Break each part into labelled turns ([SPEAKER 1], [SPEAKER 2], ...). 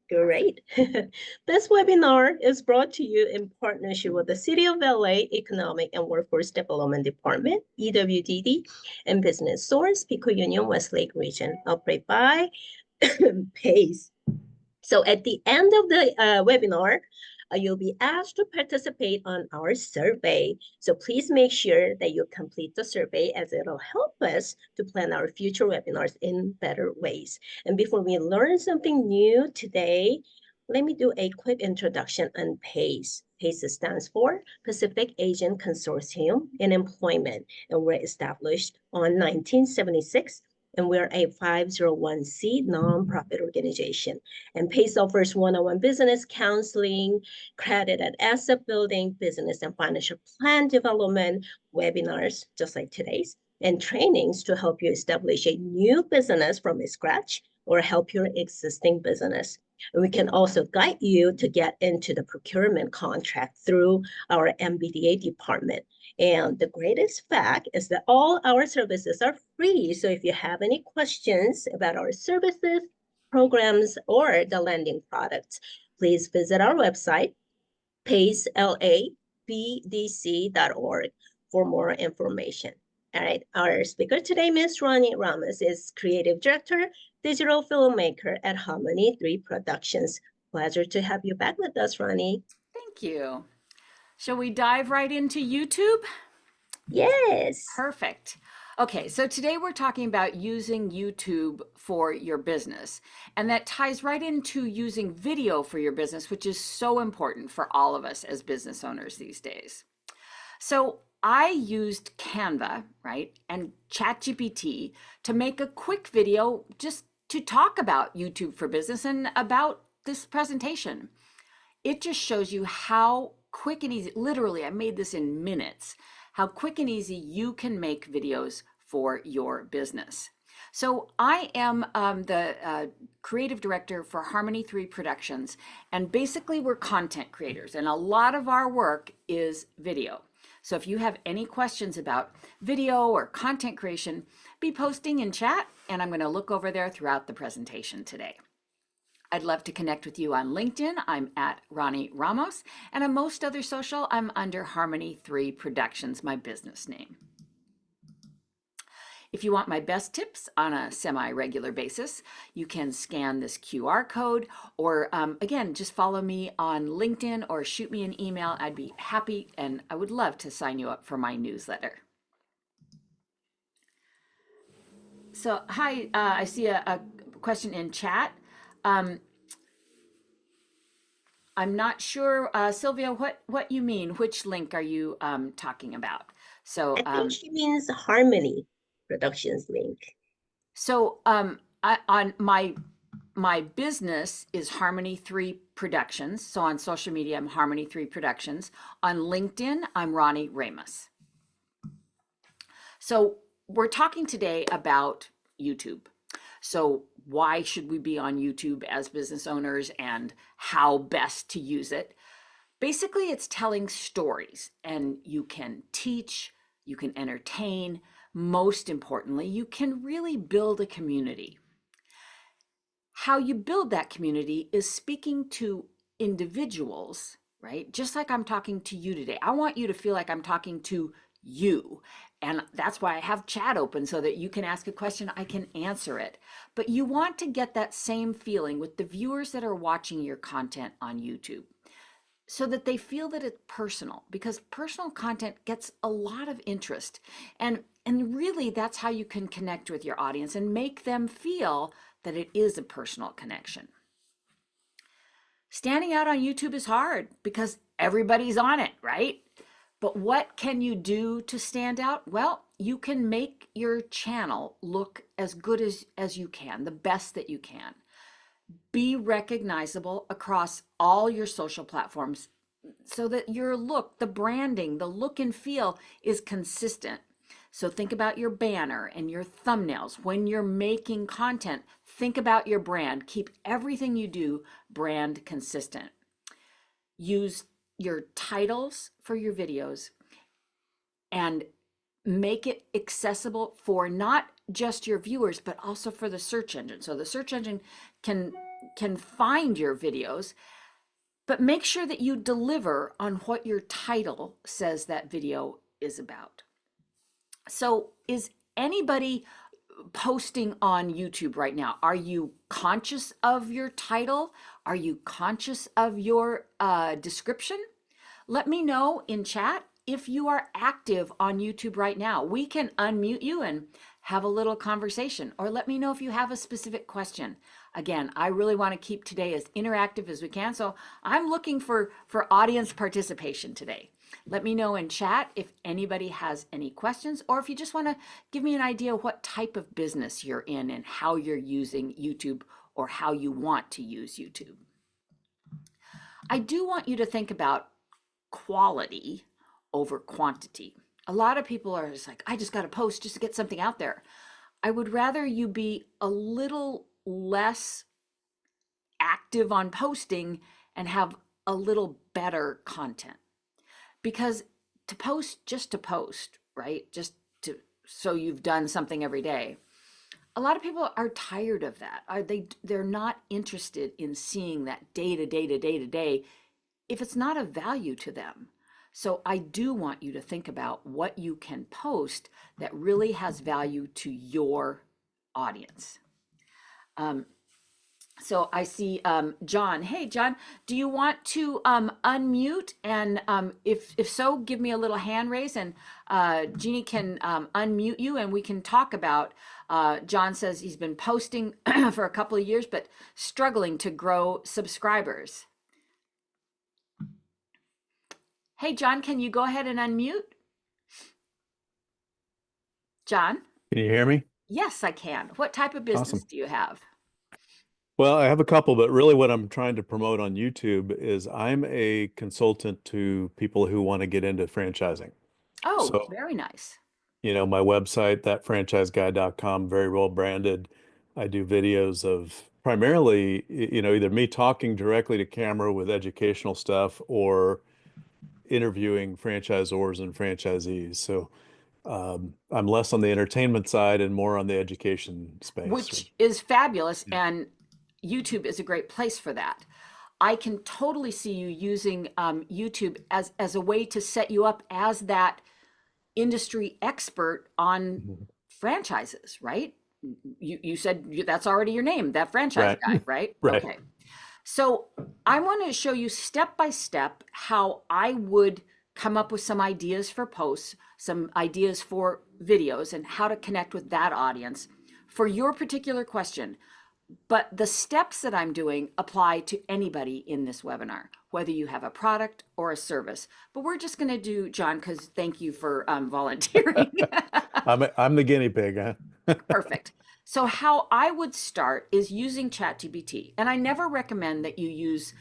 [SPEAKER 1] Great. This webinar is brought to you in partnership with the City of LA Economic and Workforce Development Department, EWDD, and BusinessSource, Pico-Union Westlake Region, operated by PACE. So at the end of the webinar, you'll be asked to participate on our survey. So please make sure that you complete the survey as it'll help us to plan our future webinars in better ways. And before we learn something new today, let me do a quick introduction on PACE. PACE stands for Pacific Asian Consortium in Employment, and we're established on 1976. And we're a 501c nonprofit organization. And PACE offers one-on-one business counseling, credit and asset building, business and financial plan development, webinars, just like today's, and trainings to help you establish a new business from scratch or help your existing business. And we can also guide you to get into the procurement contract through our MBDA department. And the greatest fact is that all our services are free. So if you have any questions about our services, programs, or the lending products, please visit our website, pacelabdc.org, for more information. All right, our speaker today, Ms. Ronnie Ramos, is Creative Director, Digital Filmmaker at Harmony3 Productions. Pleasure to have you back with us, Ronnie.
[SPEAKER 2] Thank you. Shall we dive right into YouTube?
[SPEAKER 1] Yes.
[SPEAKER 2] Perfect. Okay, so today we're talking about using YouTube for your business. And that ties right into using video for your business, which is so important for all of us as business owners these days. So I used Canva, right, and ChatGPT to make a quick video just to talk about YouTube for business and about this presentation. It just shows you how quick and easy, literally, I made this in minutes, how quick and easy you can make videos for your business. So I am the creative director for Harmony3 Productions, and basically we're content creators, and a lot of our work is video. So if you have any questions about video or content creation, be posting in chat, and I'm going to look over there throughout the presentation today. I'd love to connect with you on LinkedIn. I'm at Ronnie Ramos, and on most other social, I'm under Harmony3 Productions, my business name. If you want my best tips on a semi-regular basis, you can scan this QR code, or again, just follow me on LinkedIn or shoot me an email. I'd be happy, and I would love to sign you up for my newsletter. So, hi, I see a question in chat. I'm not sure, Sylvia, what you mean. Which link are you talking about?
[SPEAKER 1] So I think she means Harmony Productions link.
[SPEAKER 2] So on my business is Harmony3 Productions. So on social media, I'm Harmony3 Productions. On LinkedIn, I'm Ronnie Ramos. So we're talking today about YouTube. So why should we be on YouTube as business owners and how best to use it? Basically, it's telling stories, and you can teach, you can entertain. Most importantly, you can really build a community. How you build that community is speaking to individuals, right? Just like I'm talking to you today. I want you to feel like I'm talking to you. And that's why I have chat open so that you can ask a question, I can answer it. But you want to get that same feeling with the viewers that are watching your content on YouTube, so that they feel that it's personal, because personal content gets a lot of interest. And really that's how you can connect with your audience and make them feel that it is a personal connection. Standing out on YouTube is hard because everybody's on it, right? But what can you do to stand out? Well, you can make your channel look as good as you can, the best that you can. Be recognizable across all your social platforms so that your look, the branding, the look and feel is consistent. So think about your banner and your thumbnails. When you're making content, think about your brand. Keep everything you do brand consistent. Use your titles for your videos and make it accessible for not just your viewers, but also for the search engine. So the search engine can can find your videos, but make sure that you deliver on what your title says that video is about. So is anybody posting on YouTube right now? Are you conscious of your title? Are you conscious of your description? Let me know in chat if you are active on YouTube right now. We can unmute you and have a little conversation, or let me know if you have a specific question. Again, I really want to keep today as interactive as we can, so I'm looking for audience participation today. Let me know in chat if anybody has any questions, or if you just want to give me an idea what type of business you're in and how you're using YouTube, or how you want to use YouTube. I do want you to think about quality over quantity. A lot of people are just like, I just got to post just to get something out there. I would rather you be a little less active on posting and have a little better content. Because to post just to post, right? Just to, so you've done something every day. A lot of people are tired of that. They're not interested in seeing that day to day to day to day if it's not of value to them. So I do want you to think about what you can post that really has value to your audience. So I see John. Hey, John, do you want to unmute? And if so, give me a little hand raise, and Jeannie can unmute you, and we can talk about. John says he's been posting for a couple of years, but struggling to grow subscribers. Hey, John, can you go ahead and unmute? John?
[SPEAKER 3] Can you hear me?
[SPEAKER 2] Yes, I can. What type of business
[SPEAKER 3] Awesome.
[SPEAKER 2] do you have?
[SPEAKER 3] Well, I have a couple, but really what I'm trying to promote on YouTube is I'm a consultant to people who want to get into franchising.
[SPEAKER 2] Oh,
[SPEAKER 3] So,
[SPEAKER 2] very nice.
[SPEAKER 3] my website, thatfranchiseguy.com, very well branded. I do videos of primarily, either me talking directly to camera with educational stuff or interviewing franchisors and franchisees. So, I'm less on the entertainment side and more on the education space.
[SPEAKER 2] Which is fabulous, and YouTube is a great place for that. I can totally see you using YouTube as a way to set you up as that industry expert on
[SPEAKER 3] Mhm.
[SPEAKER 2] franchises, right? You said that's already your name, that franchise
[SPEAKER 3] Right.
[SPEAKER 2] guy, right?
[SPEAKER 3] Right.
[SPEAKER 2] Okay. So I want to show you step by step how I would come up with some ideas for posts, some ideas for videos, and how to connect with that audience for your particular question. But the steps that I'm doing apply to anybody in this webinar, whether you have a product or a service. But we're just going to do, John, because thank you for volunteering.
[SPEAKER 3] I'm the guinea pig, huh?
[SPEAKER 2] Perfect. So how I would start is using ChatGPT. And I never recommend that you use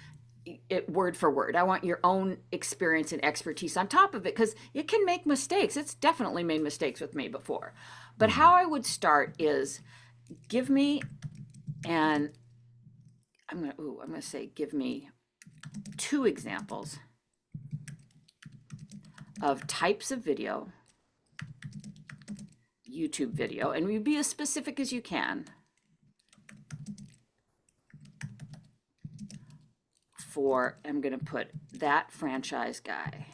[SPEAKER 2] it word for word. I want your own experience and expertise on top of it, because it can make mistakes. It's definitely made mistakes with me before. But how I would start is give me, and I'm gonna say give me 2 examples of types of video, YouTube video, and you be as specific as you can for, I'm gonna put that franchise guy.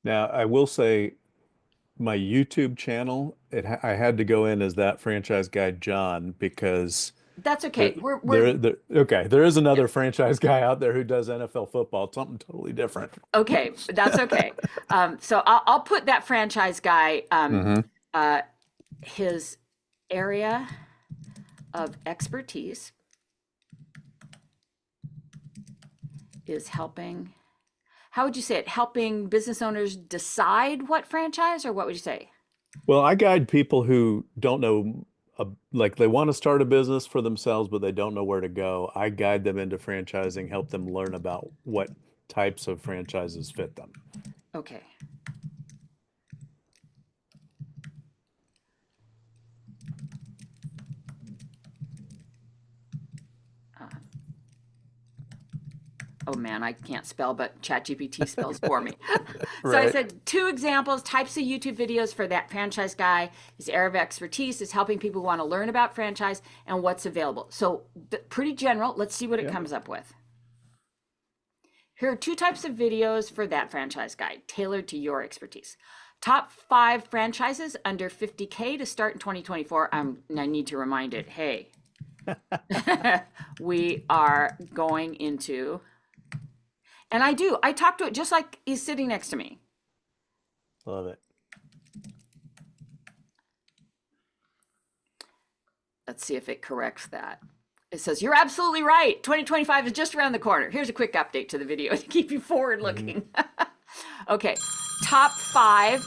[SPEAKER 3] Now, I will say my YouTube channel, I had to go in as that franchise guy, John, because
[SPEAKER 2] That's okay.
[SPEAKER 3] there is another franchise guy out there who does NFL football. It's something totally different.
[SPEAKER 2] Okay, that's okay. So I'll put that franchise guy,
[SPEAKER 3] Hmm.
[SPEAKER 2] his area of expertise is helping, how would you say it? Helping business owners decide what franchise, or what would you say?
[SPEAKER 3] Well, I guide people who don't know, like they want to start a business for themselves, but they don't know where to go. I guide them into franchising, help them learn about what types of franchises fit them.
[SPEAKER 2] Okay. oh man, I can't spell, but ChatGPT spells for me. So I
[SPEAKER 3] Right.
[SPEAKER 2] said 2 examples, types of YouTube videos for that franchise guy. His area of expertise is helping people who want to learn about franchise and what's available. So pretty general. Let's see what it
[SPEAKER 3] Yep.
[SPEAKER 2] comes up with. Here are 2 types of videos for that franchise guide, tailored to your expertise. Top 5 franchises under 50K to start in 2024. I need to remind it, hey, we are going into, and I talk to it just like he's sitting next to me.
[SPEAKER 3] Love it.
[SPEAKER 2] Let's see if it corrects that. It says, you're absolutely right. 2025 is just around the corner. Here's a quick update to the video to keep you forward looking. Okay, top 5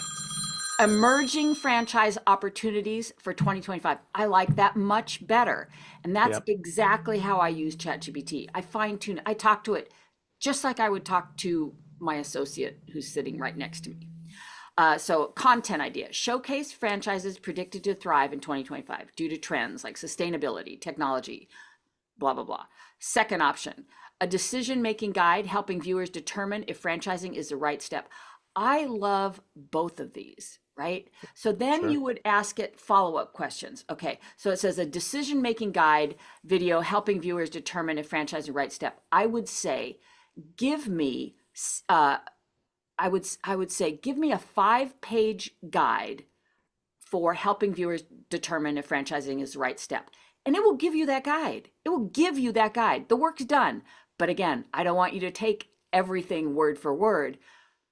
[SPEAKER 2] emerging franchise opportunities for 2025. I like that much better. And that's
[SPEAKER 3] Yep.
[SPEAKER 2] exactly how I use ChatGPT. I fine tune it. I talk to it just like I would talk to my associate who's sitting right next to me. So content idea, showcase franchises predicted to thrive in 2025 due to trends like sustainability, technology, blah, blah, blah. Second option, a decision-making guide helping viewers determine if franchising is the right step. I love both of these, right? So then
[SPEAKER 3] Sure.
[SPEAKER 2] you would ask it follow-up questions. Okay, so it says a decision-making guide video helping viewers determine if franchising is the right step. I would say, give me, I would say, give me a 5-page guide for helping viewers determine if franchising is the right step. And it will give you that guide. It will give you that guide. The work's done. But again, I don't want you to take everything word for word,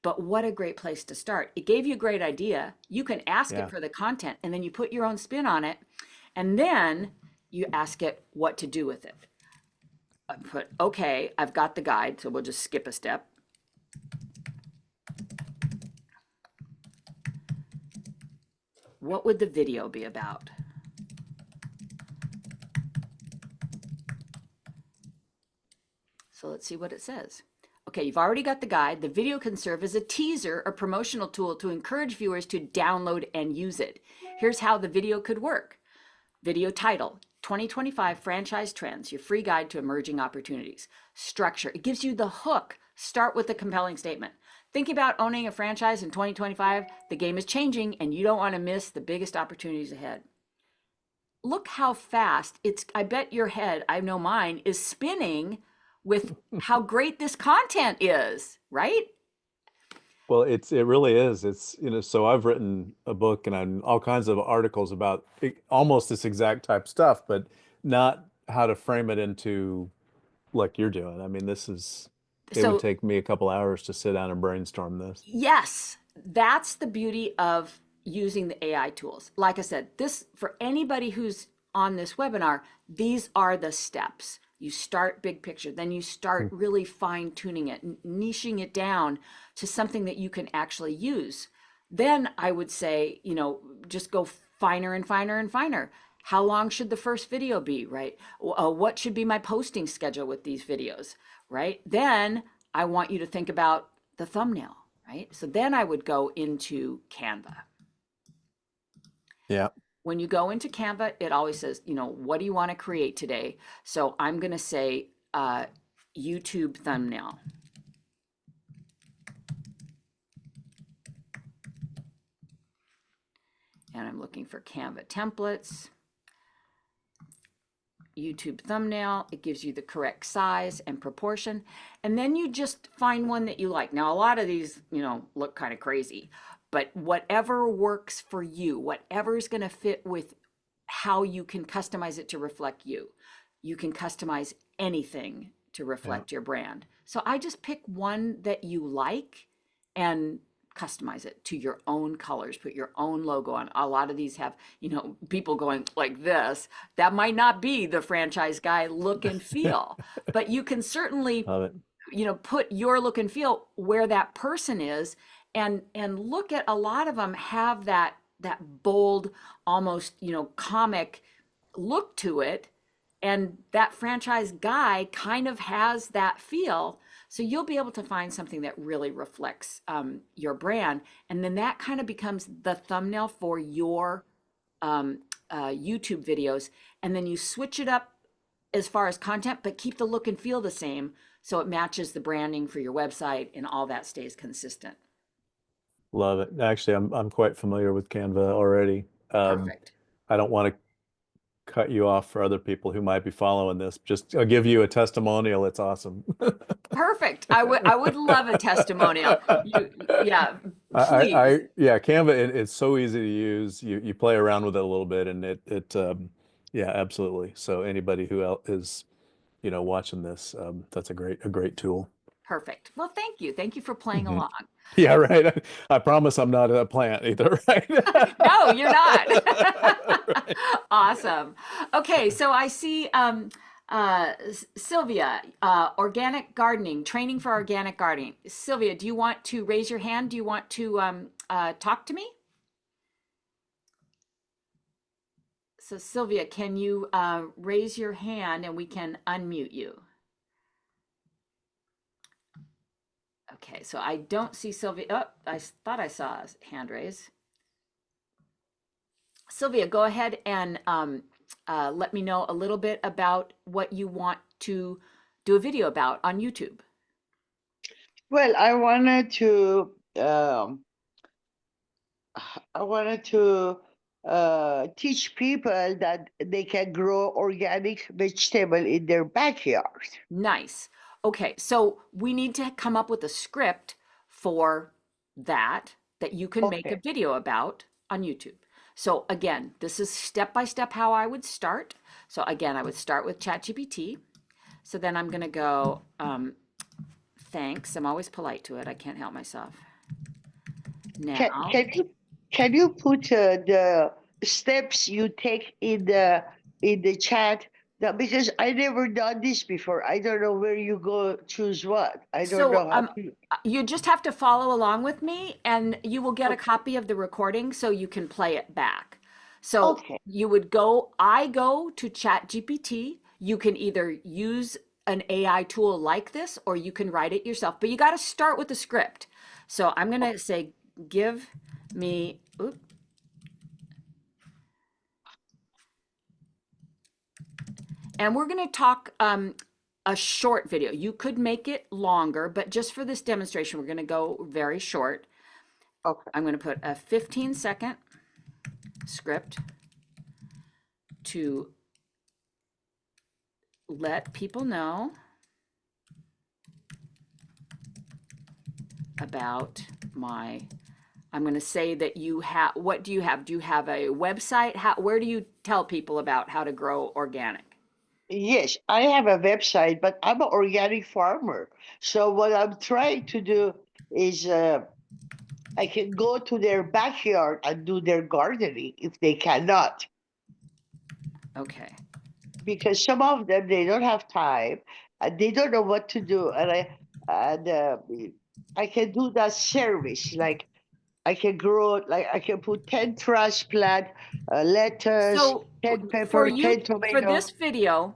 [SPEAKER 2] but what a great place to start. It gave you a great idea. You can ask
[SPEAKER 3] Yeah.
[SPEAKER 2] it for the content and then you put your own spin on it. And then you ask it what to do with it. I put, okay, I've got the guide. So we'll just skip a step. What would the video be about? So let's see what it says. Okay, you've already got the guide. The video can serve as a teaser or promotional tool to encourage viewers to download and use it. Here's how the video could work. Video title, 2025 Franchise Trends, your free guide to emerging opportunities. Structure, it gives you the hook. Start with a compelling statement. Thinking about owning a franchise in 2025, the game is changing and you don't want to miss the biggest opportunities ahead. Look how fast I bet your head, I know mine, is spinning with how great this content is, right?
[SPEAKER 3] Well, it really is. It's, so I've written a book and I'm all kinds of articles about almost this exact type stuff, but not how to frame it into like you're doing. I mean, it would
[SPEAKER 2] So
[SPEAKER 3] take me a couple hours to sit down and brainstorm this.
[SPEAKER 2] yes, that's the beauty of using the AI tools. Like I said, for anybody who's on this webinar, these are the steps. You start big picture, then you start really fine tuning it, niching it down to something that you can actually use. Then I would say, just go finer and finer and finer. How long should the first video be, right? What should be my posting schedule with these videos, right? Then I want you to think about the thumbnail, right? So then I would go into Canva.
[SPEAKER 3] Yeah.
[SPEAKER 2] When you go into Canva, it always says, what do you want to create today? So I'm going to say YouTube thumbnail. And I'm looking for Canva templates. YouTube thumbnail, it gives you the correct size and proportion. And then you just find one that you like. Now, a lot of these, look kind of crazy, but whatever works for you, whatever is going to fit with how you can customize it to reflect you. You can customize anything to reflect your brand. So I just pick one that you like and customize it to your own colors, put your own logo on. A lot of these have, people going like this. That might not be the franchise guy look and feel, but you can certainly,
[SPEAKER 3] Love it.
[SPEAKER 2] put your look and feel where that person is, and look at a lot of them have that bold, almost, comic look to it. And that franchise guy kind of has that feel. So you'll be able to find something that really reflects your brand. And then that kind of becomes the thumbnail for your YouTube videos. And then you switch it up as far as content, but keep the look and feel the same so it matches the branding for your website and all that stays consistent.
[SPEAKER 3] Love it. Actually, I'm quite familiar with Canva already.
[SPEAKER 2] Perfect.
[SPEAKER 3] I don't want to cut you off for other people who might be following this. Just I'll give you a testimonial. It's awesome.
[SPEAKER 2] Perfect. I would love a testimonial. Yeah, please.
[SPEAKER 3] Yeah, Canva, it's so easy to use. You play around with it a little bit and yeah, absolutely. So anybody who is, watching this, that's a great tool.
[SPEAKER 2] Perfect. Well, thank you. Thank you for playing
[SPEAKER 3] Mhm.
[SPEAKER 2] along.
[SPEAKER 3] Yeah, right. I promise I'm not a plant either, right?
[SPEAKER 2] No, you're not.
[SPEAKER 3] Right.
[SPEAKER 2] Awesome. Okay, so I see Sylvia, organic gardening, training for organic gardening. Sylvia, do you want to raise your hand? Do you want to talk to me? So Sylvia, can you raise your hand and we can unmute you? Okay, so I don't see Sylvia. Oh, I thought I saw a hand raise. Sylvia, go ahead and let me know a little bit about what you want to do a video about on YouTube.
[SPEAKER 4] Well, I wanted to teach people that they can grow organic vegetable in their backyard.
[SPEAKER 2] Nice. Okay, so we need to come up with a script for that you can make a
[SPEAKER 4] Okay.
[SPEAKER 2] video about on YouTube. So again, this is step by step how I would start. So again, I would start with ChatGPT. So then I'm going to go, thanks. I'm always polite to it. I can't help myself.
[SPEAKER 4] Can,
[SPEAKER 2] Now,
[SPEAKER 4] can you put the steps you take in the chat? Because I never done this before. I don't know where you go choose what. I don't
[SPEAKER 2] so
[SPEAKER 4] know how to.
[SPEAKER 2] you just have to follow along with me and you will get a
[SPEAKER 4] Okay.
[SPEAKER 2] copy of the recording so you can play it back. So
[SPEAKER 4] Okay.
[SPEAKER 2] you would I go to ChatGPT. You can either use an AI tool like this or you can write it yourself, but you got to start with the script. So I'm going to say, give me, and we're going to talk a short video. You could make it longer, but just for this demonstration, we're going to go very short.
[SPEAKER 4] Okay.
[SPEAKER 2] I'm going to put a 15-second script to let people know about I'm going to say that you have, what do you have? Do you have a website? Where do you tell people about how to grow organic?
[SPEAKER 4] Yes, I have a website, but I'm an organic farmer. So what I'm trying to do is I can go to their backyard and do their gardening if they cannot,
[SPEAKER 2] Okay.
[SPEAKER 4] because some of them they don't have time and they don't know what to do. I can do that service. Like I can grow, like I can put 10 trash plant, lettuce,
[SPEAKER 2] So
[SPEAKER 4] 10
[SPEAKER 2] for
[SPEAKER 4] pepper,
[SPEAKER 2] you,
[SPEAKER 4] 10
[SPEAKER 2] for
[SPEAKER 4] tomato.
[SPEAKER 2] this video,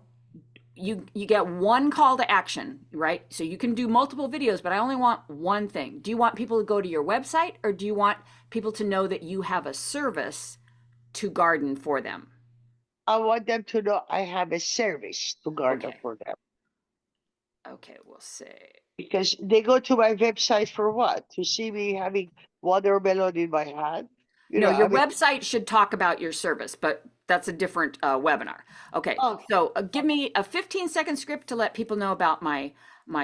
[SPEAKER 2] you get one call to action, right? So you can do multiple videos, but I only want one thing. Do you want people to go to your website or do you want people to know that you have a service to garden for them?
[SPEAKER 4] I want them to know I have a service to garden
[SPEAKER 2] Okay.
[SPEAKER 4] for them.
[SPEAKER 2] Okay, we'll say.
[SPEAKER 4] Because they go to my website for what? To see me having watermelon in my hand?
[SPEAKER 2] No, your
[SPEAKER 4] I mean,
[SPEAKER 2] website should talk about your service, but that's a different webinar. Okay,
[SPEAKER 4] okay.
[SPEAKER 2] so give me a 15-second script to let people know about my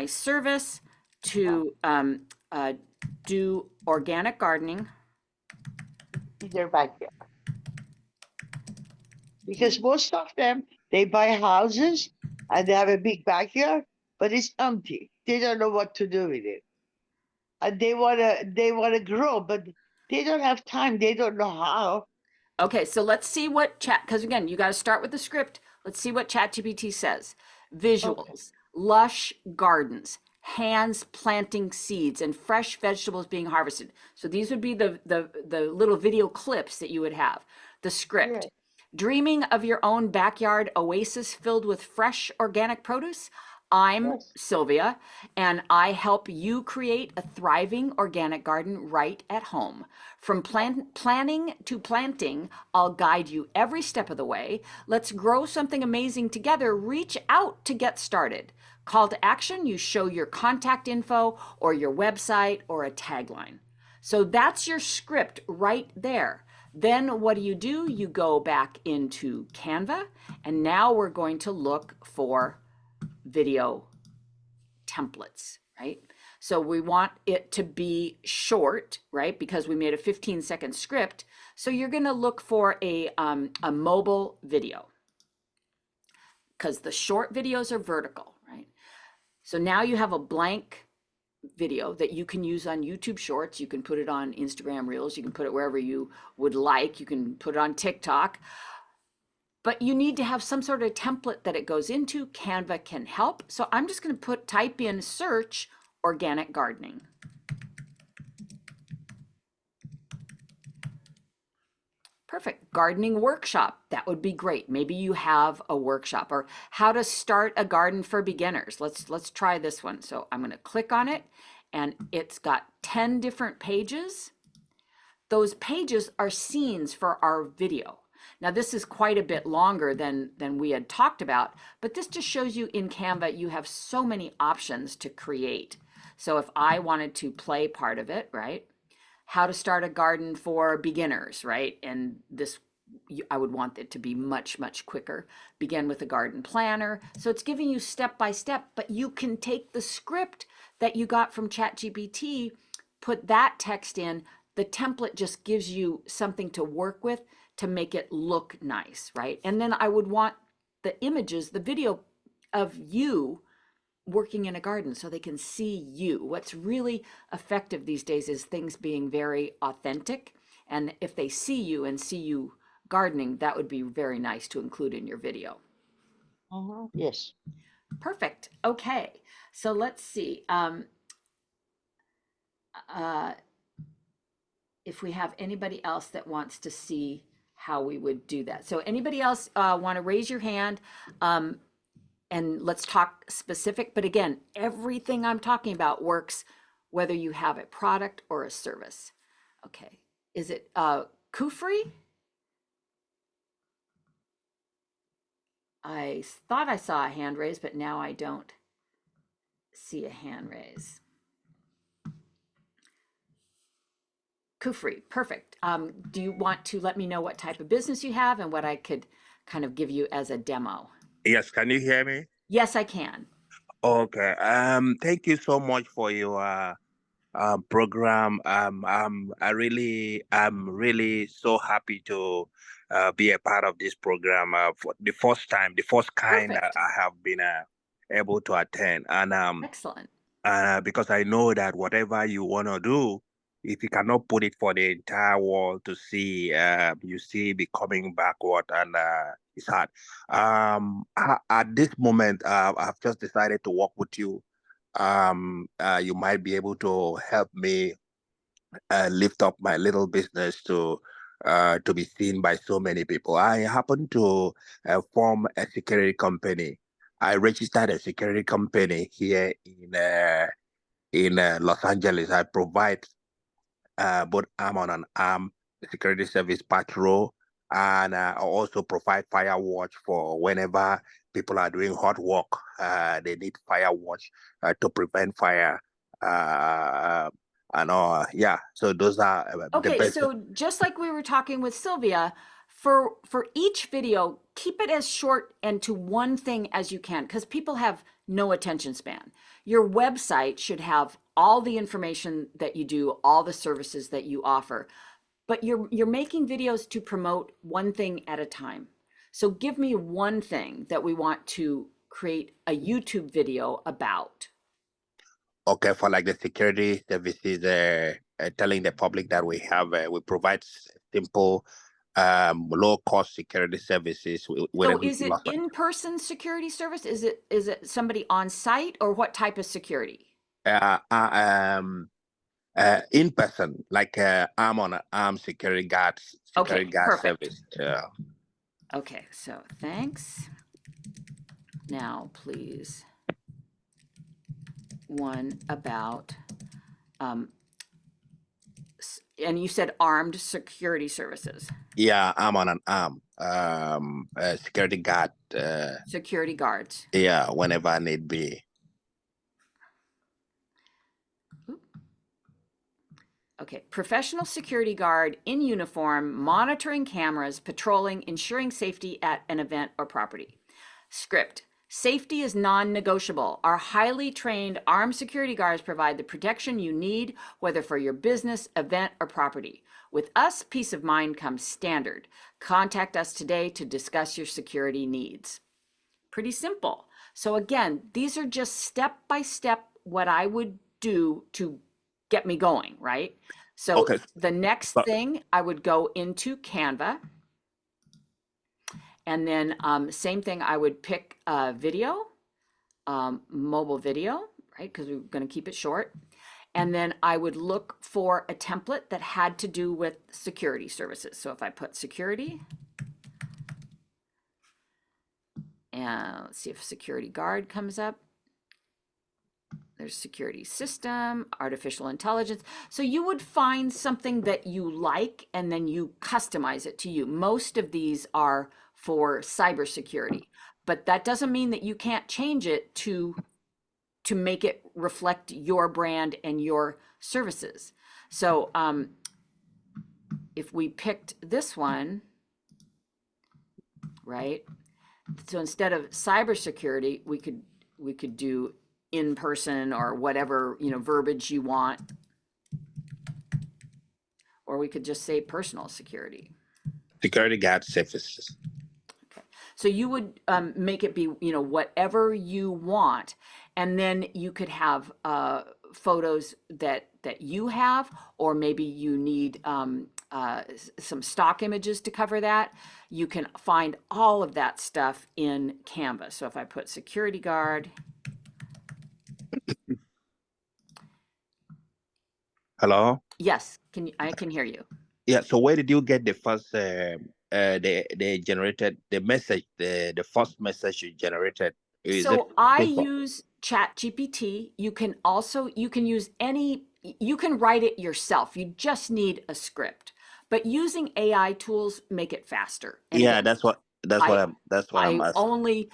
[SPEAKER 2] service to do organic gardening.
[SPEAKER 4] In their backyard. Because most of them, they buy houses and they have a big backyard, but it's empty. They don't know what to do with it. And they wanna grow, but they don't have time. They don't know how.
[SPEAKER 2] Okay, so let's see what because again, you got to start with the script. Let's see what ChatGPT says.
[SPEAKER 4] Okay.
[SPEAKER 2] Visuals, lush gardens, hands planting seeds, and fresh vegetables being harvested. So these would be the little video clips that you would have. The script.
[SPEAKER 4] Yeah.
[SPEAKER 2] Dreaming of your own backyard oasis filled with fresh organic produce? I'm
[SPEAKER 4] Yes.
[SPEAKER 2] Sylvia, and I help you create a thriving organic garden right at home. From planning to planting, I'll guide you every step of the way. Let's grow something amazing together. Reach out to get started. call to action, you show your contact info or your website or a tagline. So that's your script right there. Then what do? You go back into Canva, and now we're going to look for video templates, right? So we want it to be short, right? Because we made a 15-second script. So you're going to look for a mobile video, because the short videos are vertical, right? So now you have a blank video that you can use on YouTube Shorts. You can put it on Instagram Reels. You can put it wherever you would like. You can put it on TikTok. But you need to have some sort of template that it goes into. Canva can help. So I'm just going to type in search organic gardening. Perfect. Gardening workshop. That would be great. Maybe you have a workshop, or how to start a garden for beginners. Let's try this one. So I'm going to click on it, and it's got 10 different pages. Those pages are scenes for our video. Now this is quite a bit longer than we had talked about, but this just shows you in Canva you have so many options to create. So if I wanted to play part of it, right? How to start a garden for beginners, right? And this, I would want it to be much, much quicker. Begin with a garden planner. So it's giving you step by step, but you can take the script that you got from ChatGPT, put that text in. The template just gives you something to work with to make it look nice, right? And then I would want the images, the video of you working in a garden so they can see you. What's really effective these days is things being very authentic. And if they see you and see you gardening, that would be very nice to include in your video.
[SPEAKER 4] Yes.
[SPEAKER 2] Perfect. Okay. So let's see. If we have anybody else that wants to see how we would do that. So anybody else want to raise your hand? And let's talk specific, but again, everything I'm talking about works whether you have a product or a service. Okay, is it Kufri? I thought I saw a hand raise, but now I don't see a hand raise. Kufri, perfect. Do you want to let me know what type of business you have and what I could kind of give you as a demo?
[SPEAKER 5] Yes, can you hear me?
[SPEAKER 2] Yes, I can.
[SPEAKER 5] Okay. Thank you so much for your program. I'm really so happy to be a part of this program for the first time, the first kind that
[SPEAKER 2] Perfect.
[SPEAKER 5] I have been able to attend. And
[SPEAKER 2] Excellent.
[SPEAKER 5] because I know that whatever you want to do, if you cannot put it for the entire world to see, you see becoming backward, and it's hard. At this moment, I've just decided to work with you. You might be able to help me lift up my little business to be seen by so many people. I happen to form a security company. I registered a security company here in Los Angeles. I provide both arm on an arm security service patrol, and I also provide fire watch for whenever people are doing hot work. They need fire watch to prevent fire. And yeah, so those are the
[SPEAKER 2] Okay,
[SPEAKER 5] best.
[SPEAKER 2] so just like we were talking with Sylvia, for each video, keep it as short and to one thing as you can, because people have no attention span. Your website should have all the information that you do, all the services that you offer, but you're making videos to promote one thing at a time. So give me one thing that we want to create a YouTube video about.
[SPEAKER 5] Okay, for like the security services, telling the public that we have, we provide simple, low-cost security services.
[SPEAKER 2] So is it in-person security service? Is it somebody on site, or what type of security?
[SPEAKER 5] In person, like arm on arm security guard
[SPEAKER 2] Perfect.
[SPEAKER 5] service. Yeah.
[SPEAKER 2] Okay, so thanks. Now, please, one about, and you said armed security services.
[SPEAKER 5] Yeah, arm on an arm. Security guard.
[SPEAKER 2] Security guards.
[SPEAKER 5] Yeah, whenever need be.
[SPEAKER 2] Okay, professional security guard in uniform, monitoring cameras, patrolling, ensuring safety at an event or property. Script. Safety is non-negotiable. Our highly trained armed security guards provide the protection you need, whether for your business, event, or property. With us, peace of mind comes standard. Contact us today to discuss your security needs. Pretty simple. So again, these are just step by step what I would do to get me going, right? So
[SPEAKER 5] Okay.
[SPEAKER 2] the next thing, I would go into Canva. And then same thing, I would pick video, mobile video, right? Because we're going to keep it short. And then I would look for a template that had to do with security services. So if I put security, and let's see if security guard comes up. There's security system, artificial intelligence. So you would find something that you like and then you customize it to you. Most of these are for cybersecurity, but that doesn't mean that you can't change it to make it reflect your brand and your services. So if we picked this one, right? So instead of cybersecurity, we could do in person or whatever, verbiage you want. Or we could just say personal security.
[SPEAKER 5] Security guard services.
[SPEAKER 2] Okay. So you would make it be, whatever you want. And then you could have photos that you have, or maybe you need some stock images to cover that. You can find all of that stuff in Canva. So if I put security guard.
[SPEAKER 5] Hello?
[SPEAKER 2] Yes, I can hear you.
[SPEAKER 5] Yeah, so where did you get the first they generated the message, the first message you generated?
[SPEAKER 2] So I use ChatGPT. You can use you can write it yourself. You just need a script. But using AI tools make it faster. And
[SPEAKER 5] yeah,
[SPEAKER 2] again,
[SPEAKER 5] that's what I'm asking.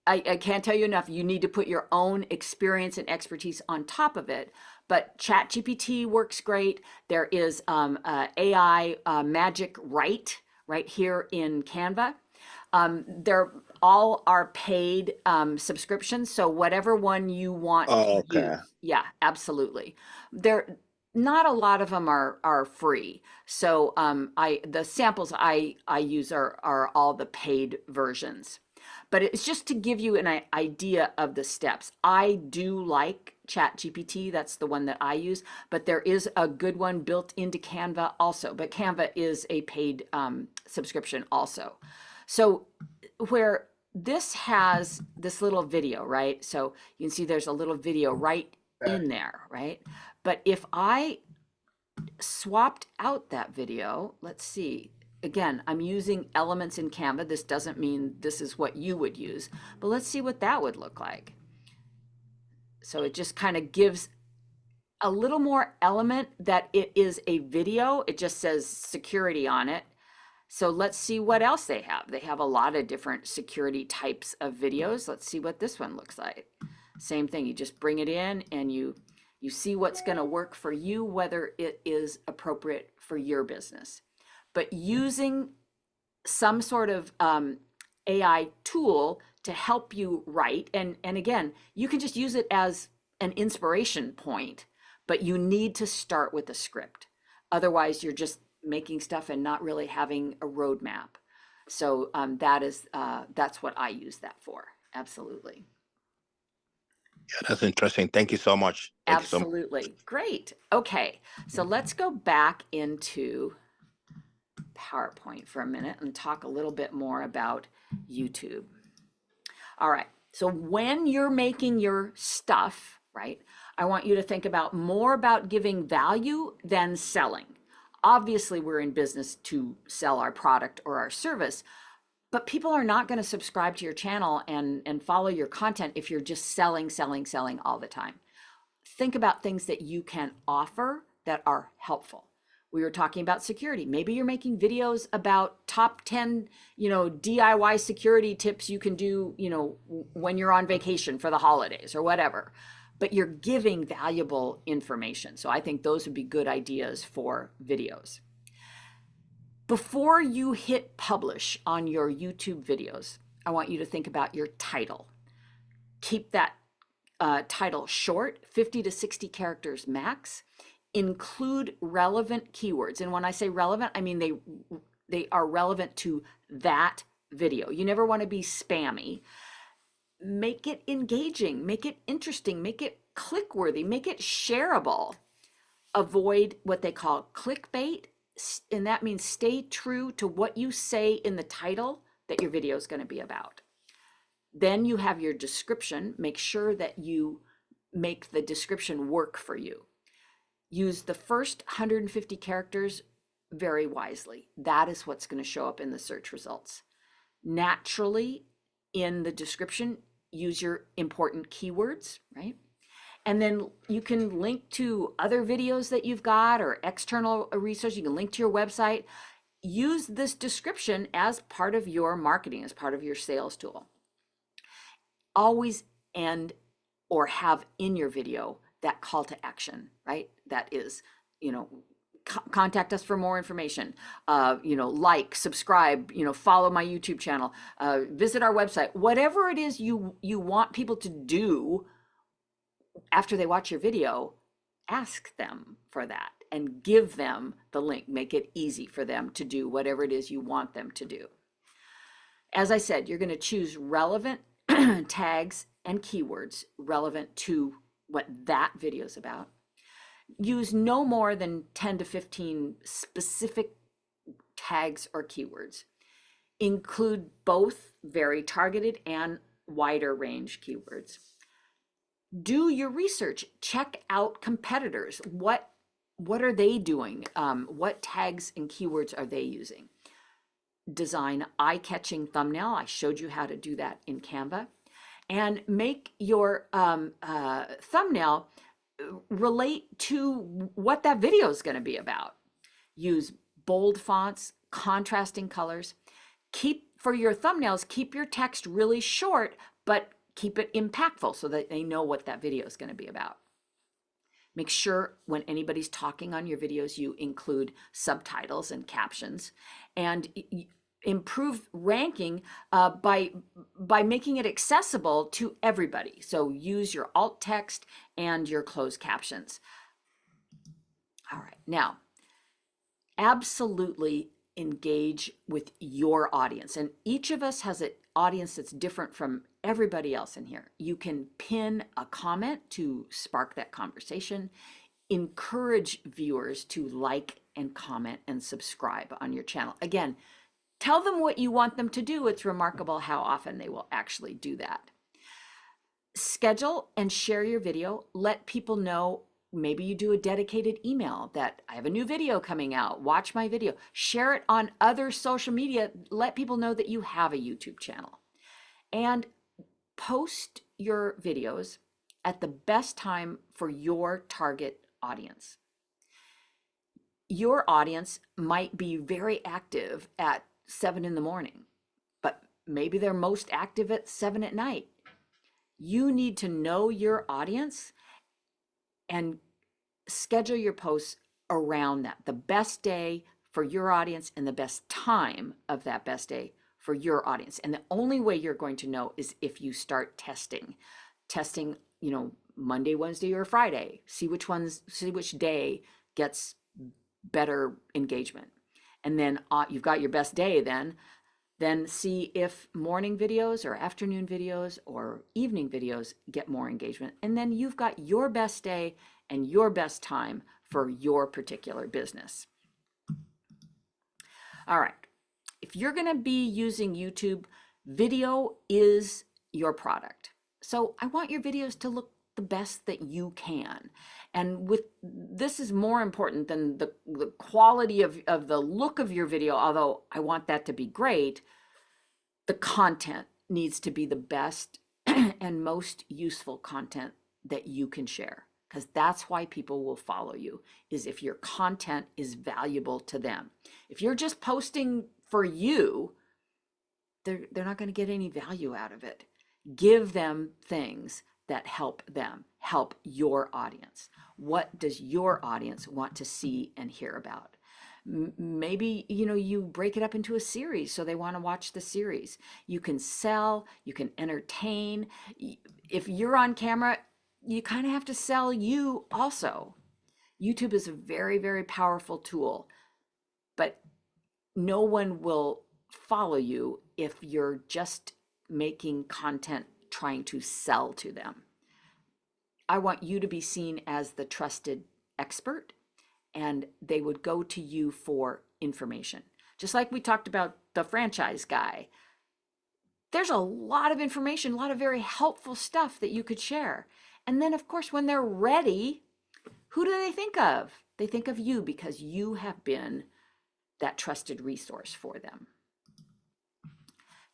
[SPEAKER 2] I can't tell you enough. You need to put your own experience and expertise on top of it. But ChatGPT works great. There is AI Magic Write right here in Canva. They're all are paid subscriptions. So whatever one you want to use. Yeah, absolutely. Not a lot of them are free. So the samples I use are all the paid versions. But it's just to give you an idea of the steps. I do like ChatGPT. That's the one that I use. But there is a good one built into Canva also. But Canva is a paid subscription also. So where this has this little video, right? So you can see there's a little video right in there, right? But if I swapped out that video, let's see. Again, I'm using elements in Canva. This doesn't mean this is what you would use, but let's see what that would look like. So it just kind of gives a little more element that it is a video. It just says security on it. So let's see what else they have. They have a lot of different security types of videos. Let's see what this one looks like. Same thing, you just bring it in and you see what's going to work for you, whether it is appropriate for your business. But using some sort of AI tool to help you write, and again, you can just use it as an inspiration point, but you need to start with a script. Otherwise, you're just making stuff and not really having a roadmap. So that's what I use that for. Absolutely.
[SPEAKER 5] Yeah, that's interesting. Thank you so much.
[SPEAKER 2] Absolutely. Great. Okay. So let's go back into PowerPoint for a minute and talk a little bit more about YouTube. All right. So when you're making your stuff, right, I want you to think more about giving value than selling. Obviously, we're in business to sell our product or our service, but people are not going to subscribe to your channel and follow your content if you're just selling all the time. Think about things that you can offer that are helpful. We were talking about security. Maybe you're making videos about top 10, DIY security tips you can do, when you're on vacation for the holidays or whatever. but you're giving valuable information. So I think those would be good ideas for videos. Before you hit publish on your YouTube videos, I want you to think about your title. Keep that title short, 50 to 60 characters max. Include relevant keywords. And when I say relevant, I mean they are relevant to that video. You never want to be spammy. Make it engaging, make it interesting, make it click-worthy, make it shareable. Avoid what they call clickbait, and that means stay true to what you say in the title that your video is going to be about. Then you have your description. Make sure that you make the description work for you. Use the first 150 characters very wisely. That is what's going to show up in the search results. Naturally, in the description, use your important keywords, right? And then you can link to other videos that you've got or external research. You can link to your website. Use this description as part of your marketing, as part of your sales tool. Always end or have in your video that call to action, right? That is, contact us for more information, like, subscribe, follow my YouTube channel, visit our website, whatever it is you want people to do after they watch your video, ask them for that and give them the link. Make it easy for them to do whatever it is you want them to do. As I said, you're going to choose relevant tags and keywords relevant to what that video is about. Use no more than 10 to 15 specific tags or keywords. Include both very targeted and wider range keywords. Do your research. Check out competitors. What are they doing? What tags and keywords are they using? Design eye-catching thumbnail. I showed you how to do that in Canva. And make your thumbnail relate to what that video is going to be about. Use bold fonts, contrasting colors. For your thumbnails, keep your text really short, but keep it impactful so that they know what that video is going to be about. Make sure when anybody's talking on your videos, you include subtitles and captions, and improve ranking by making it accessible to everybody. So use your alt text and your closed captions. All right, now, absolutely engage with your audience. And each of us has an audience that's different from everybody else in here. You can pin a comment to spark that conversation. Encourage viewers to like and comment and subscribe on your channel. Again, tell them what you want them to do. It's remarkable how often they will actually do that. Schedule and share your video. Let people know. Maybe you do a dedicated email that I have a new video coming out. Watch my video. Share it on other social media. Let people know that you have a YouTube channel. And post your videos at the best time for your target audience. Your audience might be very active at 7 in the morning, but maybe they're most active at 7 at night. You need to know your audience and schedule your posts around that. The best day for your audience and the best time of that best day for your audience. And the only way you're going to know is if you start testing, Monday, Wednesday, or Friday. See which day gets better engagement. And then you've got your best day then see if morning videos or afternoon videos or evening videos get more engagement. And then you've got your best day and your best time for your particular business. All right. If you're going to be using YouTube, video is your product. So I want your videos to look the best that you can. And this is more important than the quality of the look of your video, although I want that to be great. The content needs to be the best and most useful content that you can share, because that's why people will follow you, is if your content is valuable to them. If you're just posting for you, they're not going to get any value out of it. Give them things that help them, help your audience. What does your audience want to see and hear about? Maybe, you break it up into a series, so they want to watch the series. You can sell, you can entertain. If you're on camera, you kind of have to sell you also. YouTube is a very, very powerful tool, but no one will follow you if you're just making content trying to sell to them. I want you to be seen as the trusted expert, and they would go to you for information. Just like we talked about the franchise guy. There's a lot of information, a lot of very helpful stuff that you could share. And then, of course, when they're ready, who do they think of? They think of you because you have been that trusted resource for them.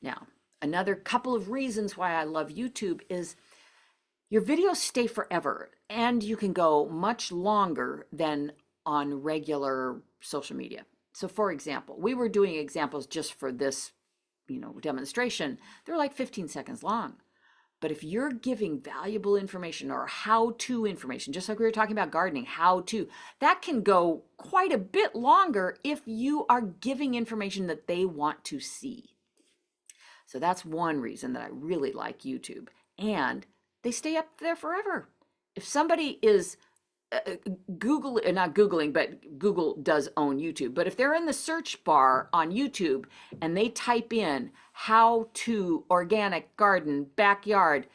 [SPEAKER 2] Now, another couple of reasons why I love YouTube is your videos stay forever, and you can go much longer than on regular social media. So for example, we were doing examples just for this, demonstration. They're like 15 seconds long. But if you're giving valuable information or how-to information, just like we were talking about gardening, how-to, that can go quite a bit longer if you are giving information that they want to see. So that's one reason that I really like YouTube. And they stay up there forever. If somebody is Google, not Googling, but Google does own YouTube. But if they're in the search bar on YouTube and they type in how to organic garden backyard,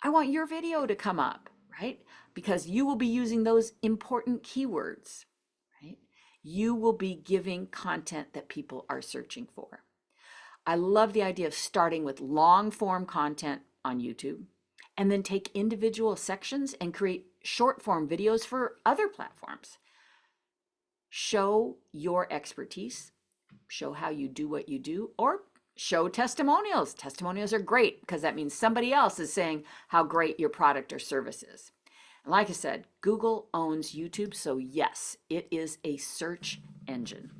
[SPEAKER 2] I want your video to come up, right? Because you will be using those important keywords, right? You will be giving content that people are searching for. I love the idea of starting with long form content on YouTube and then take individual sections and create short form videos for other platforms. Show your expertise, show how you do what you do, or show testimonials. Testimonials are great because that means somebody else is saying how great your product or service is. And like I said, Google owns YouTube, so yes, it is a search engine.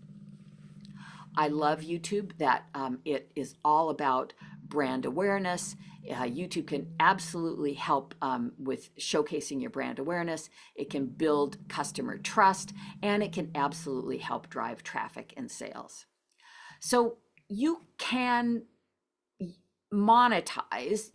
[SPEAKER 2] I love YouTube that it is all about brand awareness. YouTube can absolutely help with showcasing your brand awareness. It can build customer trust, and it can absolutely help drive traffic and sales. So you can monetize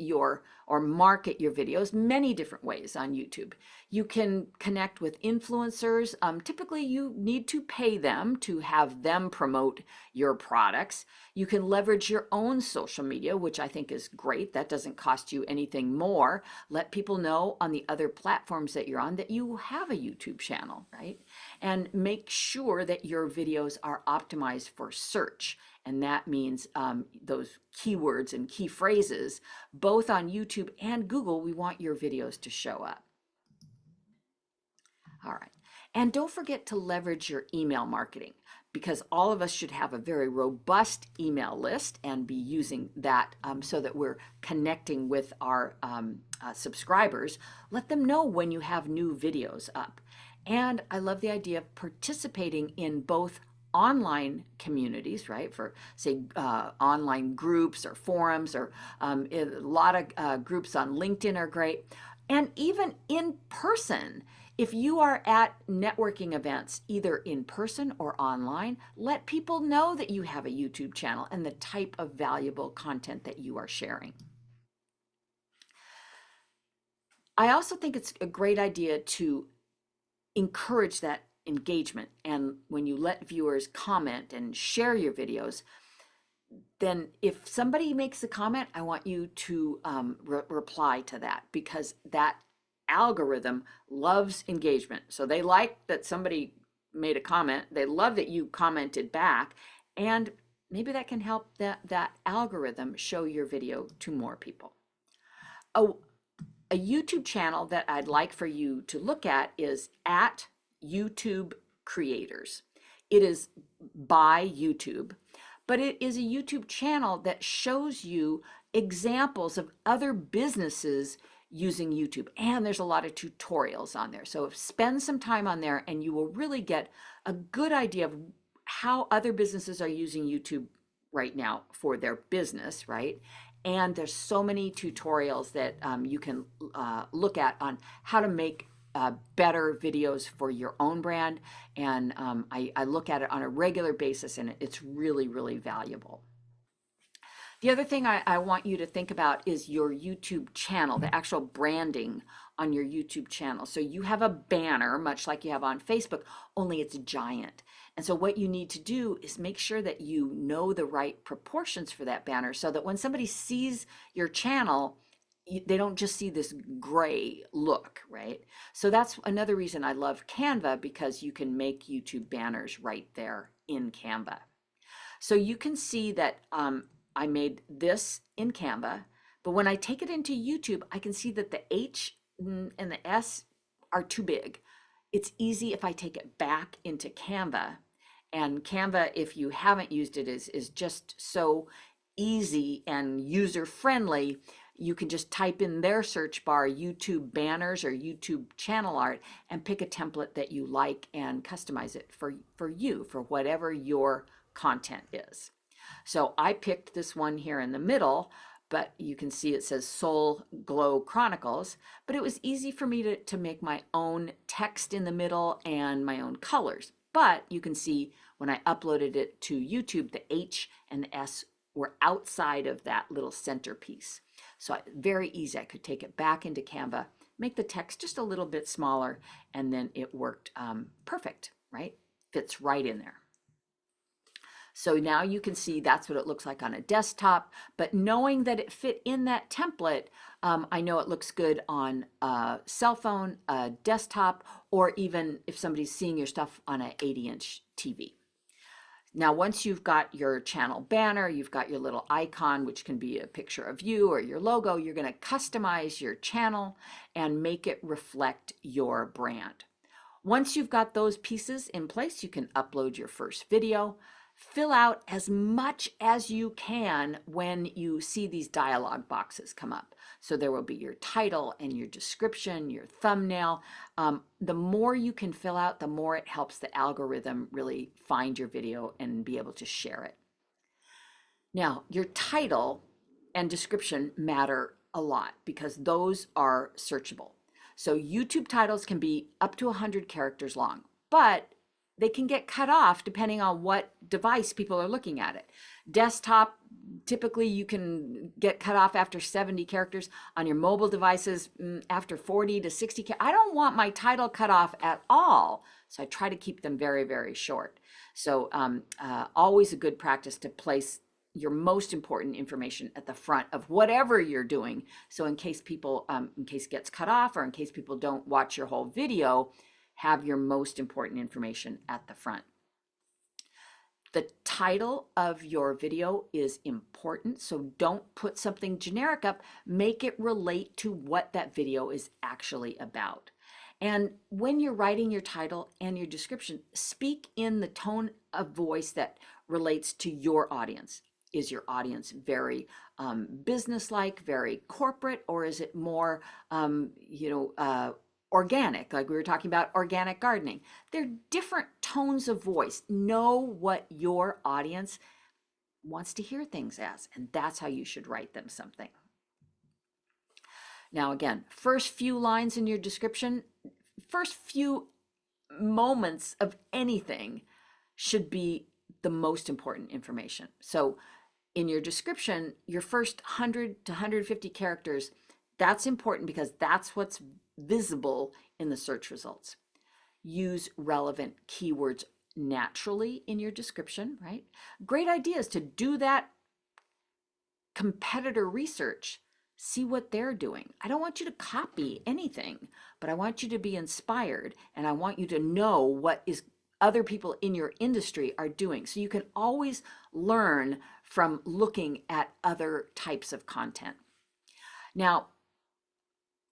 [SPEAKER 2] or market your videos many different ways on YouTube. You can connect with influencers. Typically you need to pay them to have them promote your products. You can leverage your own social media, which I think is great. That doesn't cost you anything more. Let people know on the other platforms that you're on that you have a YouTube channel, right? And make sure that your videos are optimized for search. And that means those keywords and key phrases, both on YouTube and Google, we want your videos to show up. All right. And don't forget to leverage your email marketing, because all of us should have a very robust email list and be using that so that we're connecting with our subscribers. Let them know when you have new videos up. And I love the idea of participating in both online communities, right? For say online groups or forums, or a lot of groups on LinkedIn are great. And even in person, if you are at networking events, either in person or online, let people know that you have a YouTube channel and the type of valuable content that you are sharing. I also think it's a great idea to encourage that engagement. And when you let viewers comment and share your videos, then if somebody makes a comment, I want you to reply to that, because that algorithm loves engagement. So they like that somebody made a comment. They love that you commented back. And maybe that can help that algorithm show your video to more people. A YouTube channel that I'd like for you to look at is at YouTube Creators. It is by YouTube, but it is a YouTube channel that shows you examples of other businesses using YouTube. And there's a lot of tutorials on there. So spend some time on there and you will really get a good idea of how other businesses are using YouTube right now for their business, right? And there's so many tutorials that you can look at on how to make better videos for your own brand. And I look at it on a regular basis, and it's really, really valuable. The other thing I want you to think about is your YouTube channel, the actual branding on your YouTube channel. So you have a banner, much like you have on Facebook, only it's giant. And so what you need to do is make sure that you know the right proportions for that banner so that when somebody sees your channel, they don't just see this gray look, right? So that's another reason I love Canva, because you can make YouTube banners right there in Canva. So you can see that I made this in Canva, but when I take it into YouTube, I can see that the H and the S are too big. It's easy if I take it back into Canva. And Canva, if you haven't used it, is just so easy and user-friendly. You can just type in their search bar YouTube banners or YouTube channel art and pick a template that you like and customize it for you, for whatever your content is. So I picked this one here in the middle, but you can see it says Soul Glow Chronicles, but it was easy for me to make my own text in the middle and my own colors. But you can see when I uploaded it to YouTube, the H and the S were outside of that little centerpiece. So very easy. I could take it back into Canva, make the text just a little bit smaller, and then it worked perfect, right? Fits right in there. So now you can see that's what it looks like on a desktop, but knowing that it fit in that template, I know it looks good on a cell phone, a desktop, or even if somebody's seeing your stuff on an 80-inch TV. Now, once you've got your channel banner, you've got your little icon, which can be a picture of you or your logo, you're going to customize your channel and make it reflect your brand. Once you've got those pieces in place, you can upload your first video. Fill out as much as you can when you see these dialog boxes come up. So there will be your title and your description, your thumbnail. The more you can fill out, the more it helps the algorithm really find your video and be able to share it. Now, your title and description matter a lot because those are searchable. So YouTube titles can be up to 100 characters long, but they can get cut off depending on what device people are looking at it. Desktop, typically you can get cut off after 70 characters. On your mobile devices, after 40 to 60 characters. I don't want my title cut off at all, so I try to keep them very, very short. So always a good practice to place your most important information at the front of whatever you're doing. So in case people, in case it gets cut off or in case people don't watch your whole video, have your most important information at the front. The title of your video is important, so don't put something generic up. Make it relate to what that video is actually about. And when you're writing your title and your description, speak in the tone of voice that relates to your audience. Is your audience very business-like, very corporate, or is it more, organic, like we were talking about organic gardening? They're different tones of voice. Know what your audience wants to hear things as, and that's how you should write them something. Now, again, first few lines in your description, first few moments of anything should be the most important information. So in your description, your first 100 to 150 characters, that's important because that's what's visible in the search results. Use relevant keywords naturally in your description, right? Great idea is to do that competitor research. See what they're doing. I don't want you to copy anything, but I want you to be inspired and I want you to know what is other people in your industry are doing. So you can always learn from looking at other types of content. Now,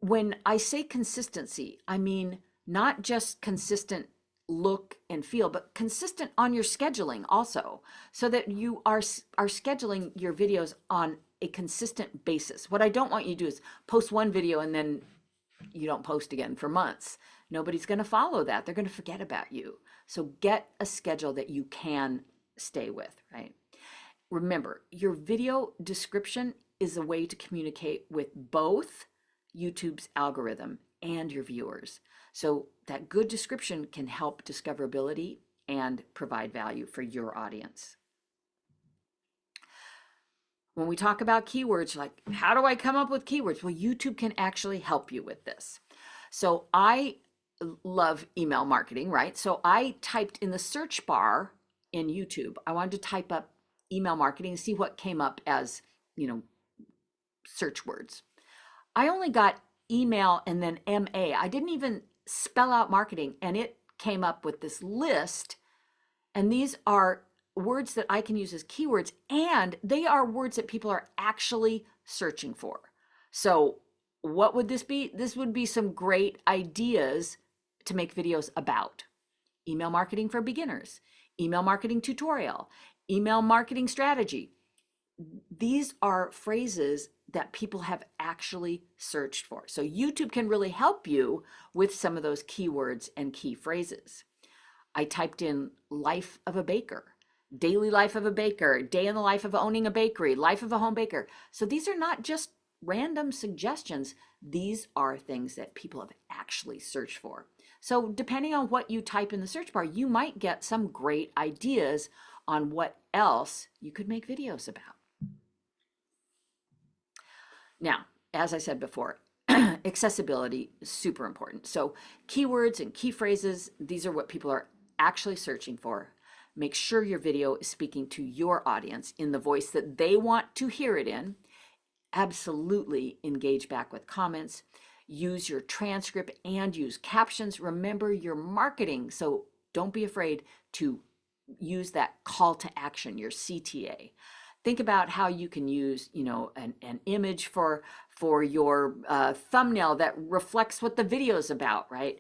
[SPEAKER 2] when I say consistency, I mean not just consistent look and feel, but consistent on your scheduling also, so that you are scheduling your videos on a consistent basis. What I don't want you to do is post one video and then you don't post again for months. Nobody's going to follow that. They're going to forget about you. So get a schedule that you can stay with, right? Remember, your video description is a way to communicate with both YouTube's algorithm and your viewers. So that good description can help discoverability and provide value for your audience. When we talk about keywords, like how do I come up with keywords? Well, YouTube can actually help you with this. So I love email marketing, right? So I typed in the search bar in YouTube, I wanted to type up email marketing and see what came up as, search words. I only got email and then MA. I didn't even spell out marketing, and it came up with this list. And these are words that I can use as keywords, and they are words that people are actually searching for. So what would this be? This would be some great ideas to make videos about. Email marketing for beginners, email marketing tutorial, email marketing strategy. These are phrases that people have actually searched for. So YouTube can really help you with some of those keywords and key phrases. I typed in life of a baker, daily life of a baker, day in the life of owning a bakery, life of a home baker. So these are not just random suggestions. These are things that people have actually searched for. So depending on what you type in the search bar, you might get some great ideas on what else you could make videos about. Now, as I said before, accessibility is super important. So keywords and key phrases, these are what people are actually searching for. Make sure your video is speaking to your audience in the voice that they want to hear it in. Absolutely engage back with comments. Use your transcript and use captions. Remember your marketing, so don't be afraid to use that call to action, your CTA. Think about how you can use, an image for your thumbnail that reflects what the video is about, right?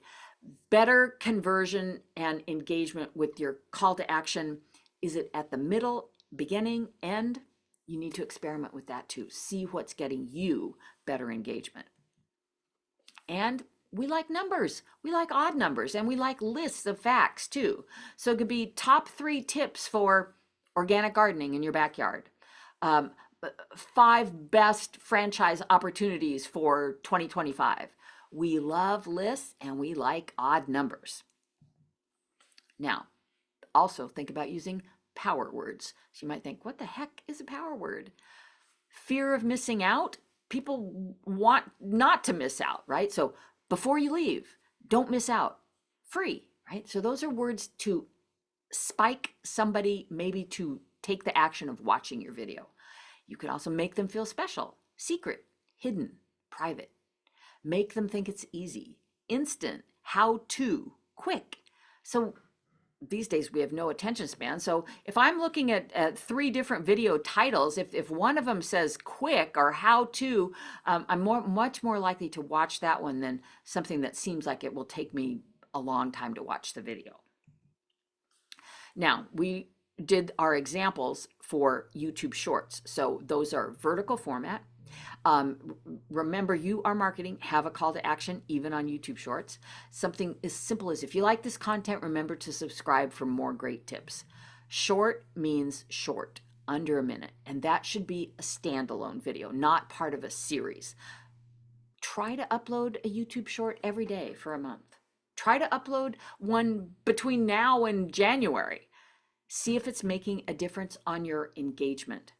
[SPEAKER 2] Better conversion and engagement with your call to action. Is it at the middle, beginning, end? You need to experiment with that too. See what's getting you better engagement. And we like numbers, we like odd numbers, and we like lists of facts too. So it could be top 3 tips for organic gardening in your backyard. 5 best franchise opportunities for 2025. We love lists and we like odd numbers. Now, also think about using power words. So you might think, what the heck is a power word? Fear of missing out. People want not to miss out, right? So before you leave, don't miss out. Free, right? So those are words to spike somebody maybe to take the action of watching your video. You could also make them feel special, secret, hidden, private. Make them think it's easy, instant, how to, quick. So these days we have no attention span. So if I'm looking at 3 different video titles, if one of them says quick or how to, I'm much more likely to watch that one than something that seems like it will take me a long time to watch the video. Now, we did our examples for YouTube Shorts. So those are vertical format. Remember, you are marketing, have a call to action, even on YouTube Shorts. Something as simple as, if you like this content, remember to subscribe for more great tips. Short means short, under a minute, and that should be a standalone video, not part of a series. Try to upload a YouTube Short every day for a month. Try to upload one between now and January. See if it's making a difference on your engagement.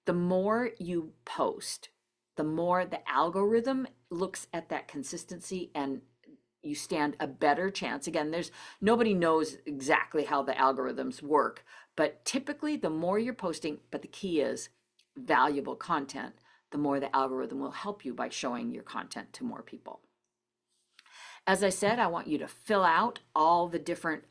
[SPEAKER 2] The more you post, the more the algorithm looks at that consistency, and you stand a better chance. Again, nobody knows exactly how the algorithms work, but typically the more you're posting, but the key is valuable content, the more the algorithm will help you by showing your content to more people. As I said, I want you to fill out all the different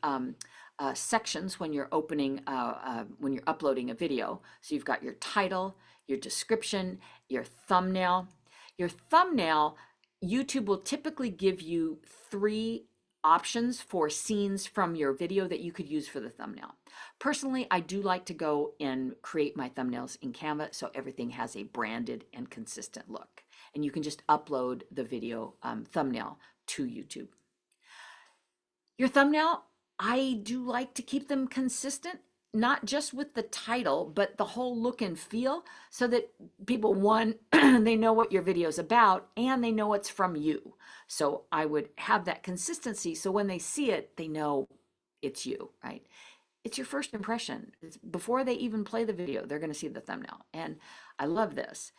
[SPEAKER 2] sections when you're when you're uploading a video. So you've got your title, your description, your thumbnail. Your thumbnail, YouTube will typically give you 3 options for scenes from your video that you could use for the thumbnail. Personally, I do like to go and create my thumbnails in Canva so everything has a branded and consistent look. And you can just upload the video thumbnail to YouTube. Your thumbnail, I do like to keep them consistent. not just with the title, but the whole look and feel, so that people, one, they know what your video is about and they know it's from you. So I would have that consistency. So when they see it, they know it's you, right? It's your first impression. It's before they even play the video, they're going to see the thumbnail. And I love this.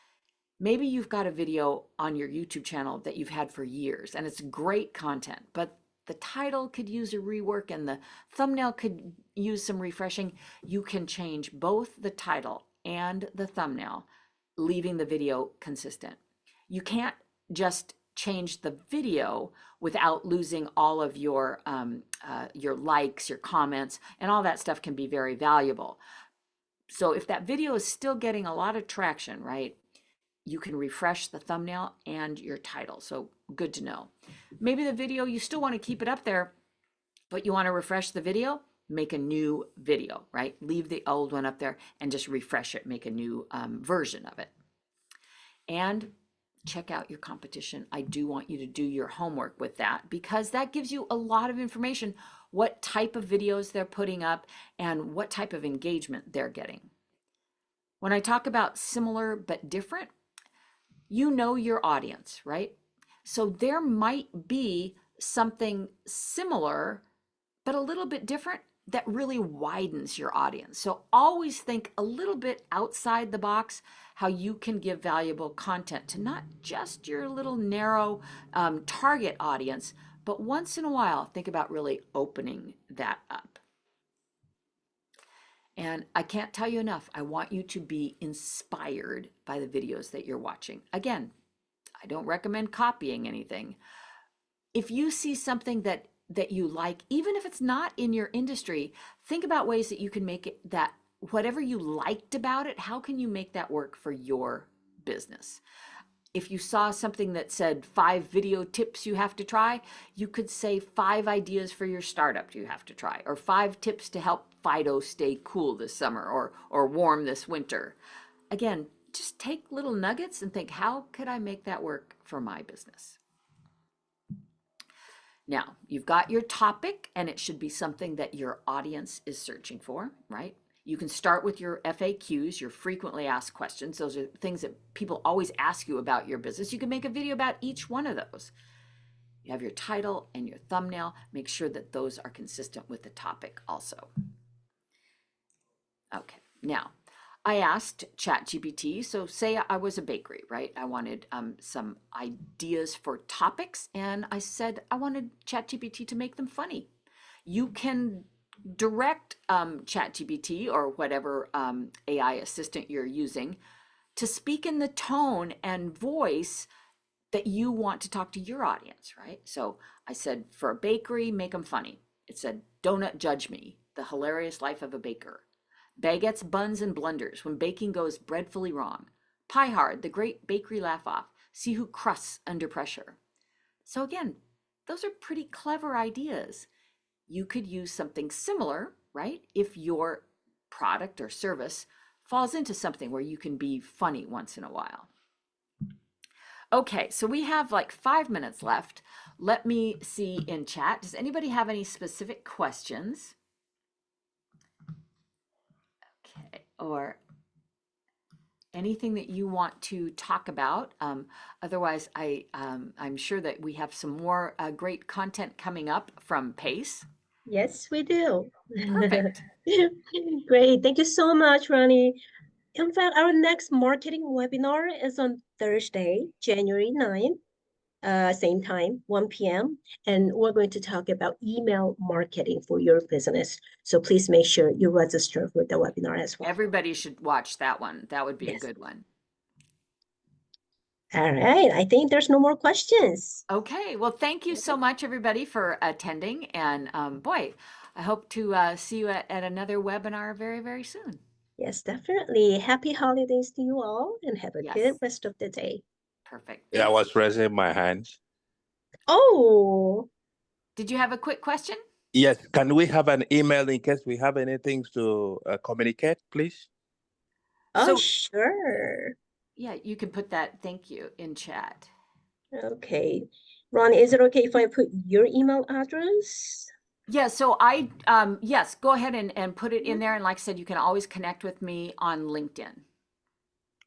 [SPEAKER 2] Maybe you've got a video on your YouTube channel that you've had for years and it's great content, but the title could use a rework and the thumbnail could use some refreshing. You can change both the title and the thumbnail, leaving the video consistent. You can't just change the video without losing all of your likes, your comments, and all that stuff can be very valuable. So if that video is still getting a lot of traction, right, you can refresh the thumbnail and your title. So good to know. Maybe the video, you still want to keep it up there, but you want to refresh the video, make a new video, right? Leave the old one up there and just refresh it, make a new version of it. And check out your competition. I do want you to do your homework with that, because that gives you a lot of information, what type of videos they're putting up and what type of engagement they're getting. When I talk about similar but different, you know your audience, right? So there might be something similar, but a little bit different that really widens your audience. So always think a little bit outside the box, how you can give valuable content to not just your little narrow target audience, but once in a while, think about really opening that up. And I can't tell you enough, I want you to be inspired by the videos that you're watching. Again, I don't recommend copying anything. If you see something that you like, even if it's not in your industry, think about ways that you can make it, that whatever you liked about it, how can you make that work for your business? If you saw something that said 5 video tips you have to try, you could say 5 ideas for your startup you have to try, or 5 tips to help Fido stay cool this summer or warm this winter. Again, just take little nuggets and think, how could I make that work for my business? Now, you've got your topic, and it should be something that your audience is searching for, right? You can start with your FAQs, your frequently asked questions. Those are things that people always ask you about your business. You can make a video about each one of those. You have your title and your thumbnail. Make sure that those are consistent with the topic also. Okay, now I asked ChatGPT, so say I was a bakery, right? I wanted some ideas for topics, and I said I wanted ChatGPT to make them funny. You can direct ChatGPT or whatever AI assistant you're using to speak in the tone and voice that you want to talk to your audience, right? So I said, for a bakery, make them funny. It said, Donut Judge Me, the hilarious life of a baker. Baguettes, buns, and blunders, when baking goes breadfully wrong. Pie Hard, the great bakery laugh-off. See who crusts under pressure. So again, those are pretty clever ideas. You could use something similar, right? If your product or service falls into something where you can be funny once in a while. Okay, so we have like 5 minutes left. Let me see in chat. Does anybody have any specific questions? Okay, or anything that you want to talk about? Otherwise, I'm sure that we have some more great content coming up from PACE.
[SPEAKER 1] Yes, we do.
[SPEAKER 2] Perfect.
[SPEAKER 1] Great. Thank you so much, Ronnie. In fact, our next marketing webinar is on Thursday, January 9th, same time, 1 p.m. And we're going to talk about email marketing for your business. So please make sure you register for the webinar as well.
[SPEAKER 2] Everybody should watch that one. That would be a good one.
[SPEAKER 1] All right. I think there's no more questions.
[SPEAKER 2] Okay. Well, thank you so much, everybody, for attending. And boy, I hope to see you at another webinar very, very soon.
[SPEAKER 1] Yes, definitely. Happy holidays to you all, and have a
[SPEAKER 2] Yes.
[SPEAKER 1] good rest of the day.
[SPEAKER 2] Perfect.
[SPEAKER 5] Yeah, I was raising my hands.
[SPEAKER 1] Oh,
[SPEAKER 2] Did you have a quick question?
[SPEAKER 5] Yes, can we have an email in case we have anything to communicate, please?
[SPEAKER 1] oh,
[SPEAKER 2] So-
[SPEAKER 1] sure.
[SPEAKER 2] Yeah, you can put that thank you in chat.
[SPEAKER 1] Okay. Ron, is it okay if I put your email address?
[SPEAKER 2] Yeah, so yes, go ahead and put it in there. And like I said, you can always connect with me on LinkedIn.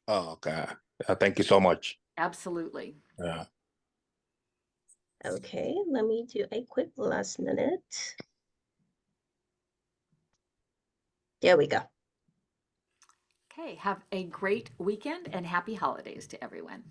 [SPEAKER 5] Oh, okay. Thank you so much.
[SPEAKER 2] Absolutely.
[SPEAKER 5] Yeah.
[SPEAKER 1] Okay, let me do a quick last minute. There we go.
[SPEAKER 2] Okay, have a great weekend and happy holidays to everyone.